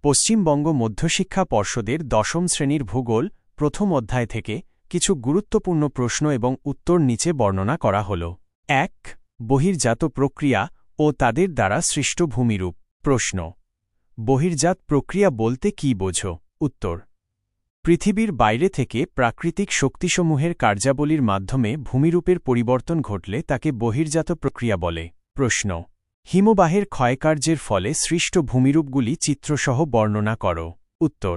পশ্চিমবঙ্গ মধ্যশিক্ষা পর্ষদের দশম শ্রেণীর ভূগোল প্রথম অধ্যায় থেকে কিছু গুরুত্বপূর্ণ প্রশ্ন এবং উত্তর নিচে বর্ণনা করা হল। ১. বহির্জাত প্রক্রিয়া ও তাদের দ্বারা সৃষ্ট ভূমিরূপ। প্রশ্ন: বহির্জাত প্রক্রিয়া বলতে কী বোঝো? উত্তর: পৃথিবীর বাইরে থেকে প্রাকৃতিক শক্তিসমূহের কার্যাবলীর মাধ্যমে ভূমিরূপের পরিবর্তন ঘটলে তাকে বহির্জাত প্রক্রিয়া বলে। প্রশ্ন: হিমবাহের ক্ষয়কার্যের ফলে সৃষ্ট ভূমিরূপগুলি চিত্রসহ বর্ণনা করো। উত্তর: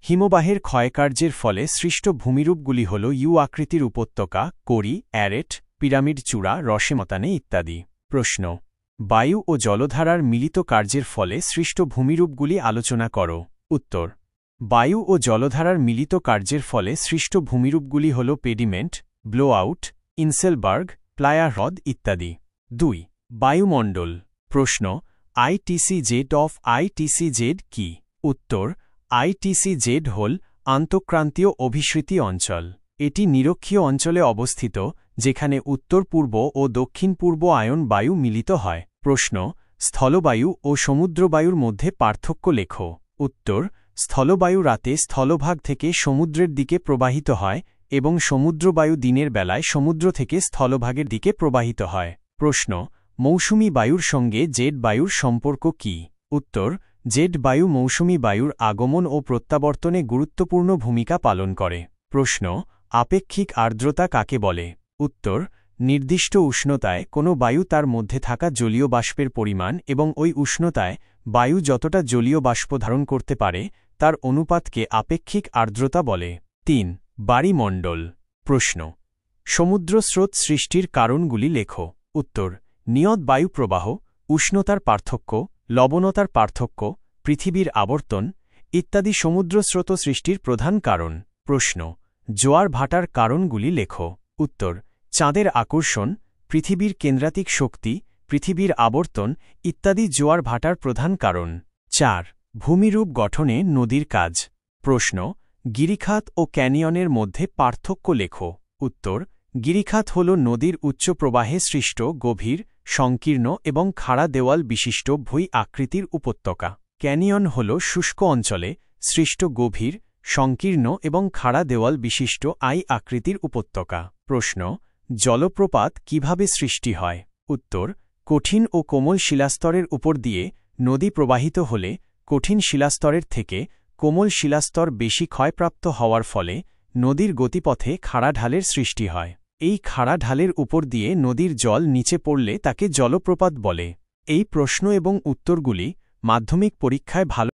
হিমবাহের ক্ষয়কার্যের ফলে সৃষ্ট ভূমিরূপগুলি হল ইউ আকৃতির উপত্যকা, করি, অ্যারেট, পিরামিড চূড়া, রসেমতানে ইত্যাদি। প্রশ্ন: বায়ু ও জলধারার মিলিত কার্যের ফলে সৃষ্ট ভূমিরূপগুলি আলোচনা করো। উত্তর: বায়ু ও জলধারার মিলিত কার্যের ফলে সৃষ্ট ভূমিরূপগুলি হল pediment, blow out, inselberg, playa হ্রদ ইত্যাদি। ২. বায়ুমণ্ডল। প্রশ্ন: আইটিসি-জেড অফ আইটিসি-জেড কি? উত্তর: আইটিসি-জেড হল আন্তঃক্রান্তীয় অভিসৃতি অঞ্চল। এটি নিরক্ষীয় অঞ্চলে অবস্থিত, যেখানে উত্তর-পূর্ব ও দক্ষিণ-পূর্ব আয়ন বায়ু মিলিত হয়। প্রশ্ন: স্থলবায়ু ও সমুদ্রবায়ুর মধ্যে পার্থক্য লেখো। উত্তর: স্থলবায়ু রাতে স্থলভাগ থেকে সমুদ্রের দিকে প্রবাহিত হয় এবং সমুদ্রবায়ু দিনের বেলায় সমুদ্র থেকে স্থলভাগের দিকে প্রবাহিত হয়। প্রশ্ন: মৌসুমী বায়ুর সঙ্গে জেড বায়ুর সম্পর্ক কী? উত্তর: জেড বায়ু মৌসুমী বায়ুর আগমন ও প্রত্যাবর্তনে গুরুত্বপূর্ণ ভূমিকা পালন করে। প্রশ্ন: আপেক্ষিক আর্দ্রতা কাকে বলে? উত্তর: নির্দিষ্ট উষ্ণতায় কোনো বায়ু তার মধ্যে থাকা জলীয় বাষ্পের পরিমাণ এবং ওই উষ্ণতায় বায়ু যতটা জলীয় বাষ্প ধারণ করতে পারে তার অনুপাতকে আপেক্ষিক আর্দ্রতা বলে। ৩. বায়ুমণ্ডল। প্রশ্ন: সমুদ্র স্রোত সৃষ্টির কারণগুলি লেখো। উত্তর: নিয়ত বায়ু প্রবাহ, উষ্ণতার পার্থক্য, লবণতার পার্থক্য, পৃথিবীর আবর্তন ইত্যাদি সমুদ্র স্রোত সৃষ্টির প্রধান কারণ। প্রশ্ন: জোয়ার ভাটার কারণগুলি লেখো। উত্তর: চাঁদের আকর্ষণ, পৃথিবীর কেন্দ্রাতিক শক্তি, পৃথিবীর আবর্তন ইত্যাদি জোয়ার ভাটার প্রধান কারণ। ৪. ভূমিরূপ গঠনে নদীর কাজ। প্রশ্ন: গিরিখাত ও ক্যানিয়নের মধ্যে পার্থক্য লেখো। উত্তর: গিরিখাত হল নদীর উচ্চ প্রবাহে সৃষ্ট গভীর, সংকীর্ণ এবং খাড়া দেওয়াল বিশিষ্ট ভূ আকৃতির উপত্যকা। ক্যানিয়ন হল শুষ্ক অঞ্চলে সৃষ্ট গভীর, সংকীর্ণ এবং খাড়া দেওয়াল বিশিষ্ট আই আকৃতির উপত্যকা। প্রশ্ন: জলপ্রপাত কিভাবে সৃষ্টি হয়? উত্তর: কঠিন ও কোমল শিলাস্তরের উপর দিয়ে নদী প্রবাহিত হলে কঠিন শিলাস্তরের থেকে কোমল শিলাস্তর বেশি ক্ষয়প্রাপ্ত হওয়ার ফলে নদীর গতিপথে খাড়া ঢালের সৃষ্টি হয়। এই খাড়া ঢালের উপর দিয়ে নদীর জল নিচে পড়লে তাকে জলপ্রপাত বলে। এই প্রশ্ন এবং উত্তরগুলি মাধ্যমিক পরীক্ষায় ভালো